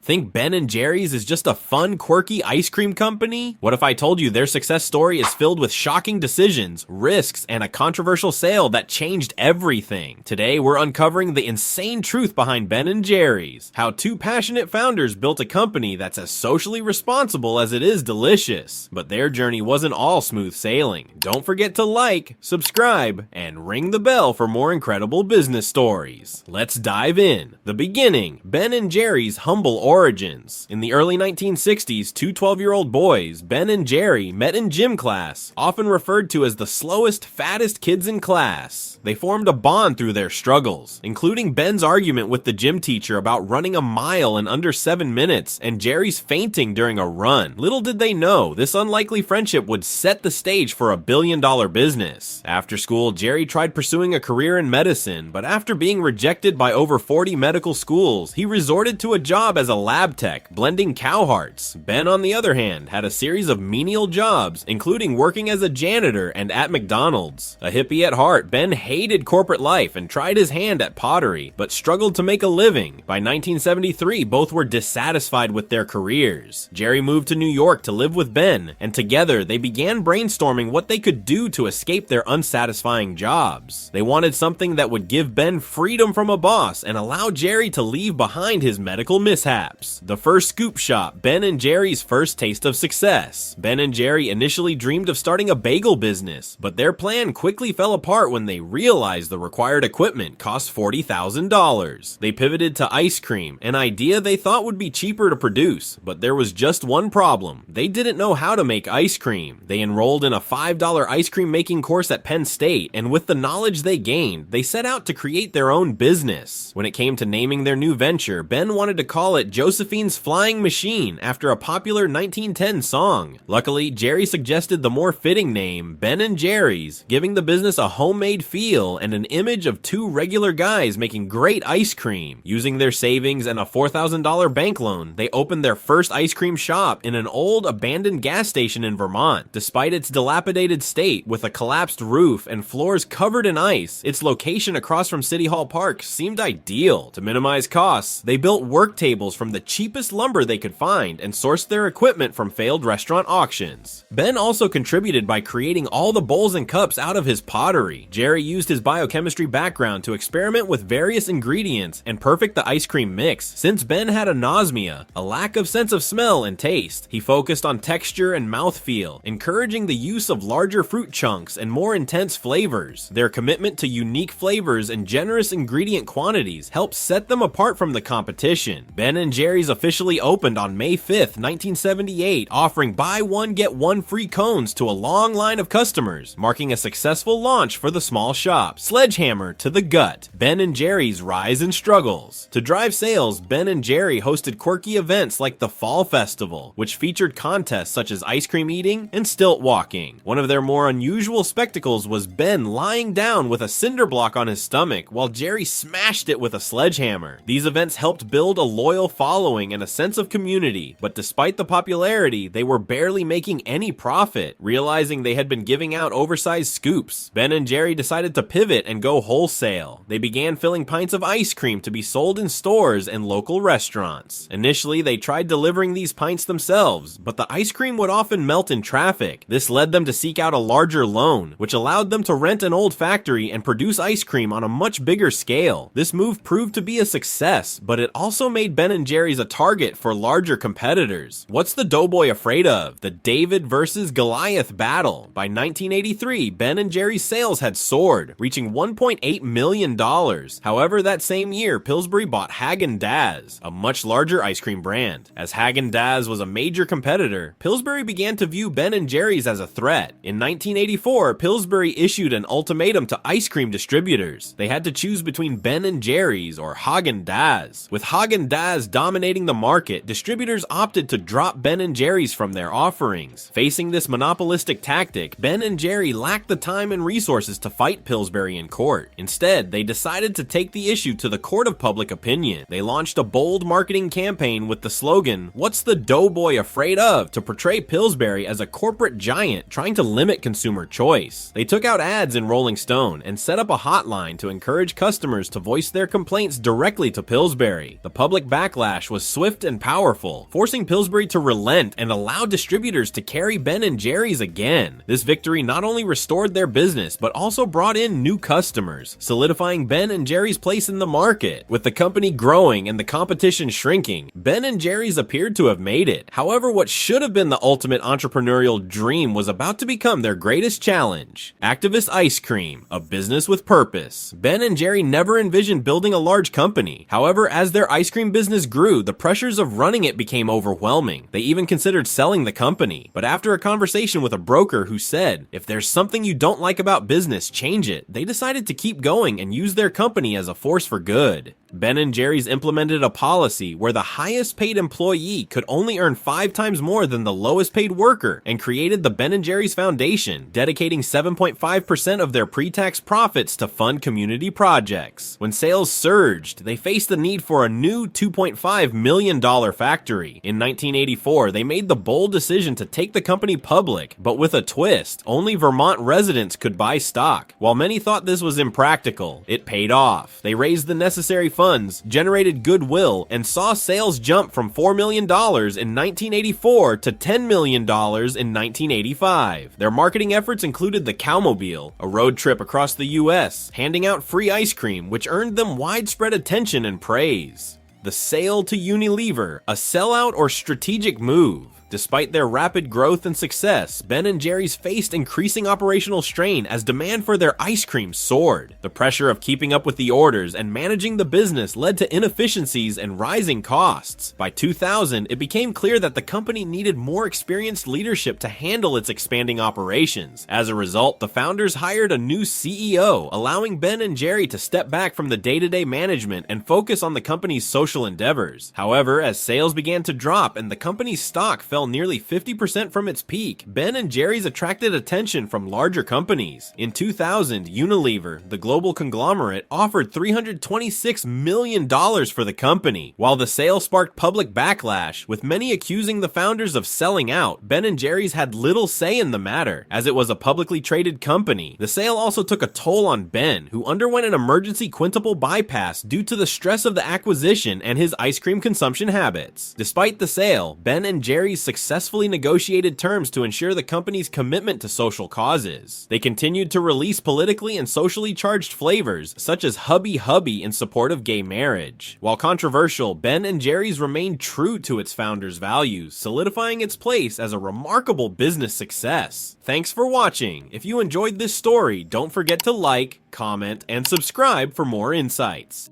Think Ben & Jerry's is just a fun, quirky ice cream company? What if I told you their success story is filled with shocking decisions, risks, and a controversial sale that changed everything? Today, we're uncovering the insane truth behind Ben & Jerry's, how two passionate founders built a company that's as socially responsible as it is delicious. But their journey wasn't all smooth sailing. Don't forget to like, subscribe, and ring the bell for more incredible business stories. Let's dive in. The beginning, Ben & Jerry's humble origins. In the early 1960s, two 12-year-old boys, Ben and Jerry, met in gym class, often referred to as the slowest, fattest kids in class. They formed a bond through their struggles, including Ben's argument with the gym teacher about running a mile in under 7 minutes and Jerry's fainting during a run. Little did they know, this unlikely friendship would set the stage for a billion-dollar business. After school, Jerry tried pursuing a career in medicine, but after being rejected by over 40 medical schools, he resorted to a job as a lab tech, blending cow hearts. Ben, on the other hand, had a series of menial jobs, including working as a janitor and at McDonald's. A hippie at heart, Ben hated corporate life and tried his hand at pottery, but struggled to make a living. By 1973, both were dissatisfied with their careers. Jerry moved to New York to live with Ben, and together they began brainstorming what they could do to escape their unsatisfying jobs. They wanted something that would give Ben freedom from a boss and allow Jerry to leave behind his medical mishaps. The first scoop shop, Ben & Jerry's first taste of success. Ben & Jerry initially dreamed of starting a bagel business, but their plan quickly fell apart when they realized the required equipment cost $40,000. They pivoted to ice cream, an idea they thought would be cheaper to produce, but there was just one problem. They didn't know how to make ice cream. They enrolled in a $5 ice cream making course at Penn State, and with the knowledge they gained, they set out to create their own business. When it came to naming their new venture, Ben wanted to call it Josephine's Flying Machine after a popular 1910 song. Luckily, Jerry suggested the more fitting name, Ben & Jerry's, giving the business a homemade feel and an image of two regular guys making great ice cream. Using their savings and a $4,000 bank loan, they opened their first ice cream shop in an old abandoned gas station in Vermont. Despite its dilapidated state, with a collapsed roof and floors covered in ice, its location across from City Hall Park seemed ideal. To minimize costs, they built work tables from the cheapest lumber they could find and sourced their equipment from failed restaurant auctions. Ben also contributed by creating all the bowls and cups out of his pottery. Jerry used his biochemistry background to experiment with various ingredients and perfect the ice cream mix. Since Ben had anosmia, a lack of sense of smell and taste, he focused on texture and mouthfeel, encouraging the use of larger fruit chunks and more intense flavors. Their commitment to unique flavors and generous ingredient quantities helped set them apart from the competition. Ben & Jerry's officially opened on May 5th, 1978, offering buy one get one free cones to a long line of customers, marking a successful launch for the small shop. Sledgehammer to the gut. Ben & Jerry's rise and struggles. To drive sales, Ben & Jerry hosted quirky events like the Fall Festival, which featured contests such as ice cream eating and stilt walking. One of their more unusual spectacles was Ben lying down with a cinder block on his stomach while Jerry smashed it with a sledgehammer. These events helped build a loyal following and a sense of community, but despite the popularity, they were barely making any profit. Realizing they had been giving out oversized scoops, Ben & Jerry decided to pivot and go wholesale. They began filling pints of ice cream to be sold in stores and local restaurants. Initially, they tried delivering these pints themselves, but the ice cream would often melt in traffic. This led them to seek out a larger loan, which allowed them to rent an old factory and produce ice cream on a much bigger scale. This move proved to be a success, but it also made Ben & Jerry's a target for larger competitors. What's the doughboy afraid of? The David versus Goliath battle. By 1983, Ben & Jerry's sales had soared, reaching $1.8 million. However, that same year, Pillsbury bought Häagen-Dazs, a much larger ice cream brand. As Häagen-Dazs was a major competitor, Pillsbury began to view Ben & Jerry's as a threat. In 1984, Pillsbury issued an ultimatum to ice cream distributors. They had to choose between Ben & Jerry's or Häagen-Dazs. With Häagen-Dazs dominating the market, distributors opted to drop Ben & Jerry's from their offerings. Facing this monopolistic tactic, Ben & Jerry lacked the time and resources to fight Pillsbury in court. Instead, they decided to take the issue to the court of public opinion. They launched a bold marketing campaign with the slogan, "What's the doughboy afraid of?" to portray Pillsbury as a corporate giant trying to limit consumer choice. They took out ads in Rolling Stone and set up a hotline to encourage customers to voice their complaints directly to Pillsbury. The public backlash backlash was swift and powerful, forcing Pillsbury to relent and allow distributors to carry Ben & Jerry's again. This victory not only restored their business, but also brought in new customers, solidifying Ben & Jerry's place in the market. With the company growing and the competition shrinking, Ben & Jerry's appeared to have made it. However, what should have been the ultimate entrepreneurial dream was about to become their greatest challenge. Activist ice cream, a business with purpose. Ben & Jerry never envisioned building a large company. However, as their ice cream business grew, the pressures of running it became overwhelming. They even considered selling the company. But after a conversation with a broker who said, if there's something you don't like about business, change it, they decided to keep going and use their company as a force for good. Ben & Jerry's implemented a policy where the highest paid employee could only earn 5 times more than the lowest paid worker, and created the Ben & Jerry's Foundation, dedicating 7.5% of their pre-tax profits to fund community projects. When sales surged, they faced the need for a new $2.5 million factory. In 1984, they made the bold decision to take the company public, but with a twist. Only Vermont residents could buy stock. While many thought this was impractical, it paid off. They raised the necessary funds, generated goodwill, and saw sales jump from $4 million in 1984 to $10 million in 1985. Their marketing efforts included the Cowmobile, a road trip across the US, handing out free ice cream, which earned them widespread attention and praise. The sale to Unilever, a sellout or strategic move. Despite their rapid growth and success, Ben & Jerry's faced increasing operational strain as demand for their ice cream soared. The pressure of keeping up with the orders and managing the business led to inefficiencies and rising costs. By 2000, it became clear that the company needed more experienced leadership to handle its expanding operations. As a result, the founders hired a new CEO, allowing Ben & Jerry to step back from the day-to-day management and focus on the company's social endeavors. However, as sales began to drop and the company's stock fell nearly 50% from its peak, Ben & Jerry's attracted attention from larger companies. In 2000, Unilever, the global conglomerate, offered $326 million for the company. While the sale sparked public backlash, with many accusing the founders of selling out, Ben & Jerry's had little say in the matter, as it was a publicly traded company. The sale also took a toll on Ben, who underwent an emergency quintuple bypass due to the stress of the acquisition and his ice cream consumption habits. Despite the sale, Ben & Jerry's successfully negotiated terms to ensure the company's commitment to social causes. They continued to release politically and socially charged flavors, such as Hubby Hubby in support of gay marriage. While controversial, Ben & Jerry's remained true to its founders' values, solidifying its place as a remarkable business success. Thanks for watching. If you enjoyed this story, don't forget to like, comment, and subscribe for more insights.